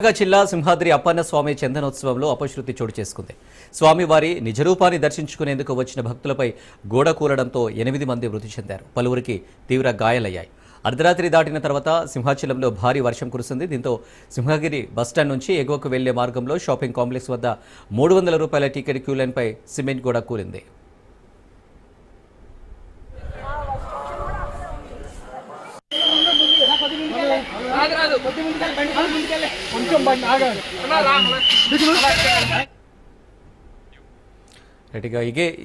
జిల్లా సింహాద్రి అప్పన్న స్వామి చందనోత్సవంలో అపశృతి చోటు చేసుకుంది. స్వామివారి నిజరూపాన్ని దర్శించుకునేందుకు వచ్చిన భక్తులపై గోడ కూలడంతో 8 మంది మృతి చెందారు. పలువురికి తీవ్ర గాయాలయ్యాయి. అర్ధరాత్రి దాటిన తర్వాత సింహాచలంలో భారీ వర్షం కురిసింది. దీంతో సింహగిరి బస్టాండ్ నుంచి ఎగువకు వెళ్లే మార్గంలో షాపింగ్ కాంప్లెక్స్ వద్ద 300 రూపాయల టికెట్ క్యూ లైన్ పై సిమెంట్ గోడ కూలింది.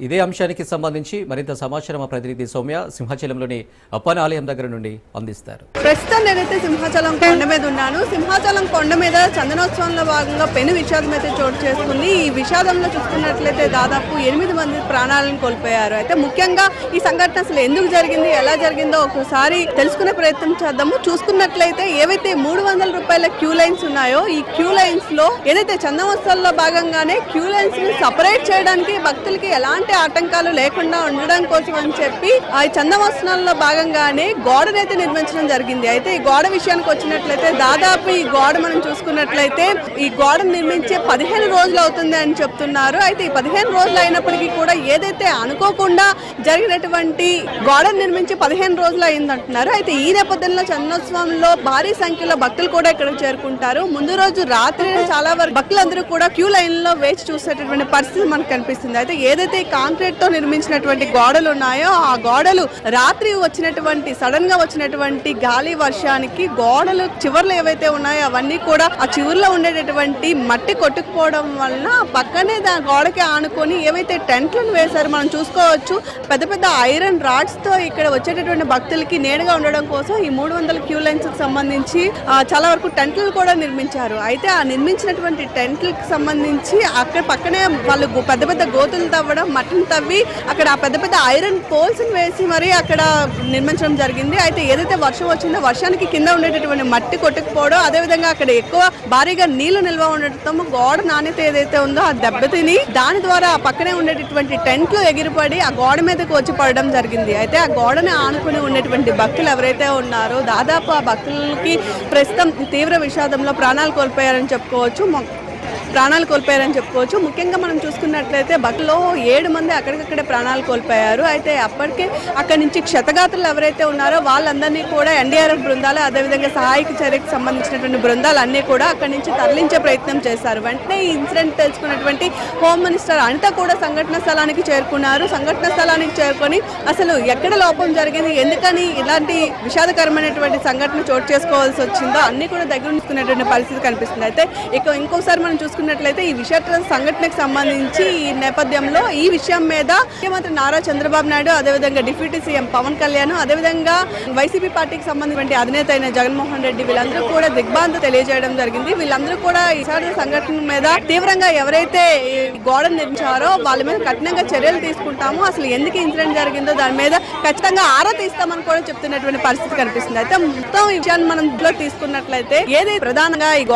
ఇదే అంశానికి సంబంధించి మరింత సమాచారం మా ప్రతినిధి సౌమ్య సింహాచలంలోని అప్పన్న ఆలయం దగ్గర నుండి అందిస్తారు. ప్రస్తుతం నేనైతే సింహాచలం కొండ మీద ఉన్నాను. సింహాచలం కొండ మీద చందనోత్సవంలో భాగంగా పెను విషాదం అయితే చోటు చేసుకుంది. ఈ విషాదంలో చూసుకున్నట్లయితే దాదాపు 8 మంది ప్రాణాలను కోల్పోయారు. అయితే ముఖ్యంగా ఈ సంఘటన అసలు ఎందుకు జరిగింది, ఎలా జరిగిందో ఒకసారి తెలుసుకునే ప్రయత్నం చేద్దాము. చూసుకున్నట్లయితే ఏవైతే 300 రూపాయల క్యూ లైన్స్ ఉన్నాయో ఈ క్యూ లైన్స్ లో ఏదైతే చందనోత్సవంలో భాగంగానే క్యూ లైన్స్ ని సపరేట్ చేయడానికి భక్తులకి ఎలాంటి ఆటంకాలు లేకుండా ఉండడం కోసం అని చెప్పి ఆ చందనోత్సవంలో భాగంగానే గోడనైతే నిర్మించడం జరిగింది. అయితే ఈ గోడ విషయానికి వచ్చినట్లయితే దాదాపు ఈ గోడ మనం చూసుకున్నట్లయితే ఈ గోడ నిర్మించే 15 రోజులు అవుతుంది అని చెప్తున్నారు. అయితే ఈ 15 రోజులు అయినప్పటికీ కూడా ఏదైతే అనుకోకుండా జరిగినటువంటి గోడ నిర్మించి 15 రోజులు అయిందంటున్నారు. అయితే ఈ నేపథ్యంలో చందనోత్సవంలో భారీ సంఖ్యలో భక్తులు కూడా ఇక్కడ చేరుకుంటారు. ముందు రోజు రాత్రి చాలా వరకు భక్తులందరూ కూడా క్యూ లైన్ లో వేచి చూసేటటువంటి పరిస్థితి మనకు కనిపిస్తుంది. అయితే ఏదైతే కాంక్రీట్ తో నిర్మించినటువంటి గోడలు ఉన్నాయో ఆ గోడలు రాత్రి వచ్చినటువంటి సడన్ గా వచ్చినటువంటి గాలి వర్షానికి గోడలు చివర్లు ఏవైతే ఉన్నాయో అవన్నీ కూడా ఆ చివర్లో ఉండేటటువంటి మట్టి కొట్టుకుపోవడం వలన పక్కనే గోడకి ఆనుకొని ఏవైతే టెంట్లను వేశారు మనం చూసుకోవచ్చు. పెద్ద పెద్ద ఐరన్ రాడ్స్ తో ఇక్కడ వచ్చేటటువంటి భక్తులకి నేడుగా ఉండడం కోసం ఈ 300 క్యూ లైన్స్ కి సంబంధించి చాలా వరకు టెంట్లు కూడా నిర్మించారు. అయితే ఆ నిర్మించినటువంటి టెంట్లకు సంబంధించి అక్కడ పక్కనే వాళ్ళు పెద్ద పెద్ద గోతులు తవ్వడం, మట్టిని తవ్వి అక్కడ పెద్ద పెద్ద ఐరన్ పోల్స్ వేసి మరి అక్కడ నిర్మించడం జరిగింది. అయితే ఏదైతే వర్షం వచ్చిందో వర్షానికి కింద ఉండేటటువంటి మట్టి కొట్టుకుపోవడం, అదేవిధంగా అక్కడ ఎక్కువ భారీగా నీళ్లు నిల్వ ఉండటం, గోడ నాణ్యత ఏదైతే ఉందో ఆ దెబ్బతిని దాని ద్వారా పక్కనే ఉండేటటువంటి టెంట్లు ఎగిరిపడి ఆ గోడ మీదకి వచ్చి పడడం జరిగింది. అయితే ఆ గోడని ఆనుకుని ఉండేటువంటి భక్తులు ఎవరైతే ఉన్నారో దాదాపు ఆ భక్తులకి ప్రస్తుతం తీవ్ర విషాదంలో ప్రాణాలు కోల్పోయారని చెప్పుకోవచ్చు. ముఖ్యంగా మనం చూసుకున్నట్లయితే భక్తుల్లో 7 మంది అక్కడికక్కడే ప్రాణాలు కోల్పోయారు. అయితే అప్పటికే అక్కడి నుంచి క్షతగాత్రులు ఎవరైతే ఉన్నారో వాళ్ళందరినీ కూడా ఎన్డీఆర్ఎఫ్ బృందాలు, అదేవిధంగా సహాయక చర్యకు సంబంధించినటువంటి బృందాలు అన్నీ కూడా అక్కడి నుంచి తరలించే ప్రయత్నం చేశారు. వెంటనే ఈ ఇన్సిడెంట్ తెలుసుకున్నటువంటి హోమ్ మినిస్టర్ అనిత కూడా సంఘటన స్థలానికి చేరుకున్నారు. సంఘటన స్థలానికి చేరుకొని అసలు ఎక్కడ లోపం జరిగింది, ఎందుకని ఇలాంటి విషాదకరమైనటువంటి సంఘటన చోటు చేసుకోవాల్సి వచ్చిందో అన్ని కూడా దగ్గర ఉంచుకునేటువంటి పరిస్థితి కనిపిస్తుంది. అయితే ఇంకోసారి మనం చూసుకున్నట్లయితే ఈ విషాద సంఘటనకు సంబంధించి ఈ నేపథ్యంలో ఈ విషయం మీద ముఖ్యమంత్రి నారా చంద్రబాబు నాయుడు, అదేవిధంగా డిప్యూటీ సీఎం పవన్ కళ్యాణ్, అదేవిధంగా వైసీపీ పార్టీకి సంబంధించిన అధినేత అయిన జగన్మోహన్ రెడ్డి వీళ్ళందరూ కూడా దిగ్భ్రాంతి తెలియజేయడం జరిగింది. వీళ్ళందరూ కూడా ఈ విషాద సంఘటన మీద తీవ్రంగా ఎవరైతే గోడ నిర్మించారో వాళ్ళ మీద కఠినంగా చర్యలు తీసుకుంటాము, అసలు ఎందుకు ఇన్సిడెంట్ జరిగిందో దాని మీద ఖచ్చితంగా ఆరా తీస్తామని కూడా చెప్తున్నటువంటి పరిస్థితి కనిపిస్తుంది. అయితే మొత్తం ఈ విషయాన్ని మనం తీసుకున్నట్లయితే ఏదైతే ప్రధానంగా ఈ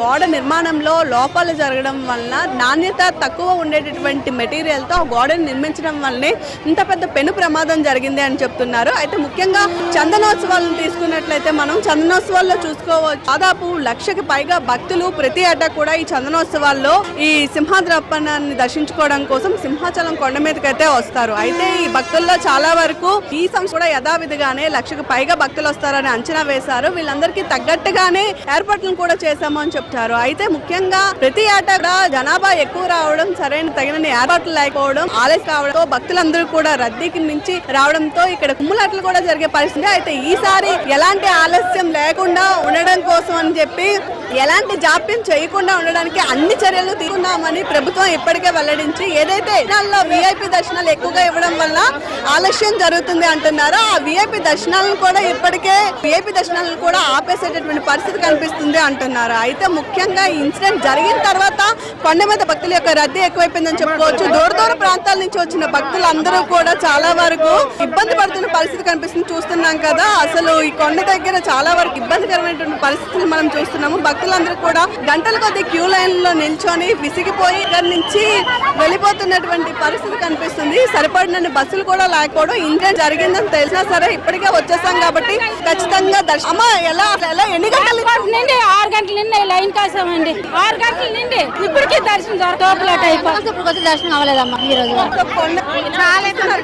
గోడ నిర్మాణంలో లోపాలు జరగడం వలన నాణ్యత తక్కువ ఉండేటటువంటి మెటీరియల్ తో గోడను నిర్మించడం వల్లనే ఇంత పెద్ద పెను ప్రమాదం జరిగింది అని చెప్తున్నారు. అయితే ముఖ్యంగా చందనోత్సవాలను తీసుకున్నట్లయితే మనం చందనోత్సవాల్లో చూసుకోవచ్చు దాదాపు 1,00,000కి పైగా భక్తులు ప్రతి ఏటా కూడా ఈ చందనోత్సవాల్లో ఈ సింహాద్రి అప్పన్నాన్ని దర్శించుకోవడం కోసం సింహాచలం కొండ మీదకైతే వస్తారు. అయితే ఈ భక్తుల్లో చాలా వరకు ఈ సంవత్సరం కూడా యథావిధిగానే 1,00,000కి పైగా భక్తులు వస్తారని అంచనా వేశారు. వీళ్ళందరికీ తగ్గట్టుగానే ఏర్పాట్లను కూడా చేశాము అని చెప్తారు. అయితే ముఖ్యంగా ప్రతి ఏటా జనాభా ఎక్కువ రావడం, తగిన ఏర్పాట్లు లేకపోవడం, ఆలస్యం కావడంతో భక్తులందరూ కూడా రద్దీకి మించి రావడంతో ఇక్కడ కుమ్ములాట్లు కూడా జరిగే పరిస్థితి. అయితే ఈసారి ఎలాంటి ఆలస్యం లేకుండా ఉండడం కోసం అని చెప్పి ఎలాంటి జాప్యం చేయకుండా ఉండడానికి అన్ని చర్యలు తీసుకున్నామని ప్రభుత్వం ఇప్పటికే వెల్లడించి ఏదైతే విఐపి దర్శనాలు ఎక్కువగా ఇవ్వడం వల్ల ఆలస్యం జరుగుతుంది అంటున్నారో ఆ విఐపి దర్శనాలను కూడా ఇప్పటికే ఆపేసేటటువంటి పరిస్థితి కనిపిస్తుంది అంటున్నారు. అయితే ముఖ్యంగా ఈ ఇన్సిడెంట్ ఇన్సిడెంట్ జరిగిన తర్వాత కొండ మీద భక్తుల యొక్క రద్దీ ఎక్కువైపోయిందని చెప్పుకోవచ్చు. దూర దూర ప్రాంతాల నుంచి వచ్చిన భక్తులు అందరూ కూడా చాలా వరకు ఇబ్బంది పడుతున్న పరిస్థితి కనిపిస్తుంది. చూస్తున్నాం కదా, అసలు ఈ కొండ దగ్గర చాలా వరకు ఇబ్బందికరమైనటువంటి పరిస్థితులు మనం చూస్తున్నాము. భక్తులందరూ కూడా గంటల కొద్ది క్యూ లైన్ లో నిల్చొని విసిగిపోయి ఇక్కడ నుంచి వెళ్ళిపోతున్నటువంటి పరిస్థితి కనిపిస్తుంది. సరిపడినన్ని బస్సులు కూడా లేకపోవడం, ఇన్సిడెంట్ జరిగిందని తెలిసినా సరే ఇప్పటికే వచ్చేసాం కాబట్టి ఖచ్చితంగా అమ్మ ఎలా ఎన్ని గంటలు నుండి 6 గంటల నుండి లైన్ కాసామండి. 6 గంటల నుండి ఇప్పటికీ దర్శనం దర్శనం అవ్వలేదమ్మా. ఈ రోజు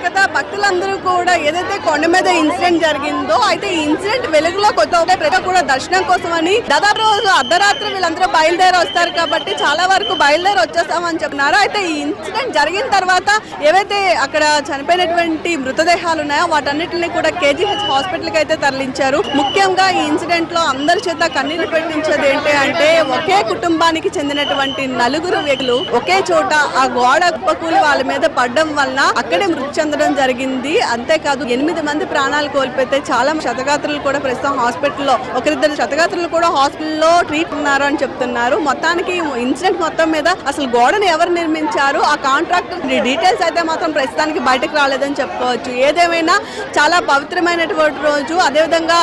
కదా భక్తులందరూ కూడా ఏదైతే కొండ మీద ఇన్సిడెంట్ జరిగిందో, అయితే ఈ ఇన్సిడెంట్ వెలుగులో కొత్త ప్రజలు కూడా దర్శనం కోసం అని దాదాపు రోజు అర్ధరాత్రి వీళ్ళందరూ బయలుదేరి వస్తారు కాబట్టి చాలా వరకు బయలుదేరి వచ్చేస్తామని చెప్తున్నారు. అయితే ఈ ఇన్సిడెంట్ జరిగిన తర్వాత ఏవైతే అక్కడ చనిపోయినటువంటి మృతదేహాలు ఉన్నాయో వాటన్నిటిని కూడా కేజీహెచ్ హాస్పిటల్ కి అయితే తరలించారు. ముఖ్యంగా ఈ ఇన్సిడెంట్ లో అందరి చేత కన్నీరు పెట్టించేది ఏంటి అంటే, ఒకే కుటుంబానికి చెందినటువంటి 4 వ్యక్తులు ఒకే చోట ఆ గోడ కుప్పకూలి వాళ్ళ మీద పడడం వలన అక్కడే మృతి చెందడం జరిగింది. అంతేకాదు 8 మంది ప్రాణాలు కోల్పోతే చాలా క్షతగాత్రులు కూడా ప్రస్తుతం హాస్పిటల్లో, ఒకరిద్దరు క్షతగాత్రులు కూడా హాస్పిటల్లో ట్రీట్ ఉన్నారు అని చెప్తున్నారు. మొత్తానికి ఇన్సిడెంట్ మొత్తం మీద అసలు గోడను ఎవరు నిర్మించారు, ఆ కాంట్రాక్టర్ డీటెయిల్స్ అయితే మాత్రం ప్రస్తుతానికి బయటకు రాలేదని చెప్పుకోవచ్చు. ఏదేమైనా చాలా పవిత్రమైనటువంటి రోజు. అదేవిధంగా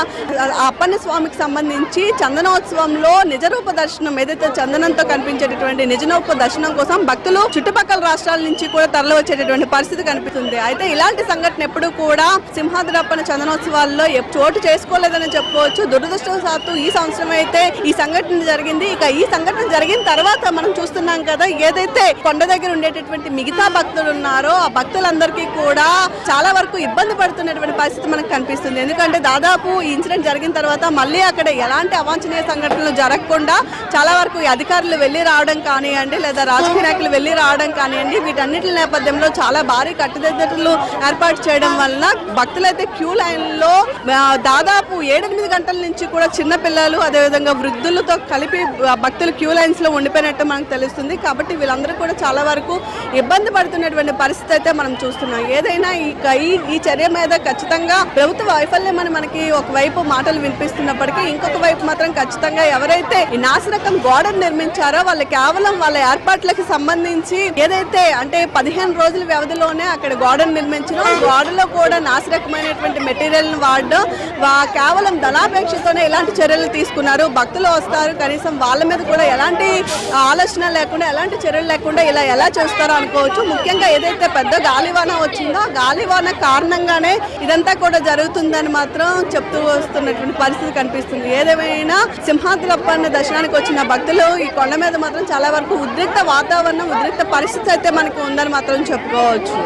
అప్పన్న స్వామికి సంబంధించి చందనోత్సవంలో నిజరూప దర్శనం, ఏదైతే చందనంతో కనిపించేటటువంటి నిజరూప దర్శనం కోసం భక్తులు చుట్టుపక్కల రాష్ట్రాల నుంచి కూడా తరలి వచ్చేటటువంటి పరిస్థితి కనిపిస్తుంది. అయితే ఇలాంటి సంఘటన ఎప్పుడు కూడా సింహాద్రి అప్పన్న చందనోత్సవాల్లో చోటు చేసుకోలేదని చెప్పుకోవచ్చు. దురదృష్టవశాత్తు ఈ సంవత్సరం అయితే ఈ సంఘటన జరిగింది. ఇక ఈ సంఘటన జరిగిన తర్వాత మనం చూస్తున్నాం కదా, ఏదైతే కొండ దగ్గర ఉండేటటువంటి మిగతా భక్తులు ఉన్నారో ఆ భక్తులందరికీ కూడా చాలా వరకు ఇబ్బంది పడుతున్నటువంటి పరిస్థితి మనకు కనిపిస్తుంది. ఎందుకంటే దాదాపు ఈ ఇన్సిడెంట్ జరిగిన తర్వాత మళ్ళీ అక్కడ ఎలాంటి అవాంఛనీయ సంఘటనలు జరగకుండా చాలా వరకు అధికారులు వెళ్లి రావడం కానివ్వండి, లేదా రాజకీయ నాయకులు వెళ్లి రావడం కానివ్వండి, వీటన్నిటి నేపథ్యంలో చాలా భారీ కట్టుదిట్టలు ఏర్పాటు చేయడం వలన భక్తులైతే క్యూ లైన్ లో దాదాపు 7-8 గంటల నుంచి కూడా చిన్న పిల్లలు అదేవిధంగా వృద్ధులతో కలిపి భక్తులు క్యూ లైన్స్ లో ఉండిపోయినట్టు మనకు తెలుస్తుంది. కాబట్టి వీళ్ళందరూ కూడా చాలా వరకు ఇబ్బంది పడుతున్నటువంటి పరిస్థితి అయితే మనం చూస్తున్నాం. ఏదైనా ఈ చర్య మీద ఖచ్చితంగా ప్రభుత్వ వైఫల్యం అని మనకి ఒకవైపు మాటలు వినిపిస్తున్నప్పటికీ, ఇంకొక వైపు మాత్రం ఖచ్చితంగా ఎవరైతే ఈ నాసిరకం గోడను నిర్మించారో వాళ్ళు కేవలం వాళ్ళ ఏర్పాట్లకి సంబంధించి ఏదైతే అంటే 15 రోజుల వ్యవధిలోనే అక్కడ గోడను నిర్మించడం, గోడలో కూడా నాసిరకమైనటువంటి మెటీరియల్ ని వాడడం, కేవలం ధనాపేక్షతోనే ఇలాంటి చర్యలు తీసుకున్నారు. భక్తులు వస్తారు, కనీసం వాళ్ళ మీద కూడా ఎలాంటి ఆలోచన లేకుండా, ఎలాంటి చర్యలు లేకుండా ఇలా ఎలా చేస్తారో అనుకోవచ్చు. ముఖ్యంగా ఏదైతే పెద్ద గాలివాన వచ్చిందో ఆ గాలివాన కారణంగానే ఇదంతా కూడా జరుగుతుందని మాత్రం చెప్తూ వస్తున్నటువంటి పరిస్థితి కనిపిస్తుంది. ఏదేమైనా సింహాద్రి అప్పన్న దర్శనానికి వచ్చిన భక్తులు ఈ కొండ మీద మాత్రం చాలా వరకు ఉద్రిక్త వాతావరణం, ఉద్రిక్త పరిస్థితి అయితే మనకు ఉందని మాత్రం చెప్పుకోవచ్చు.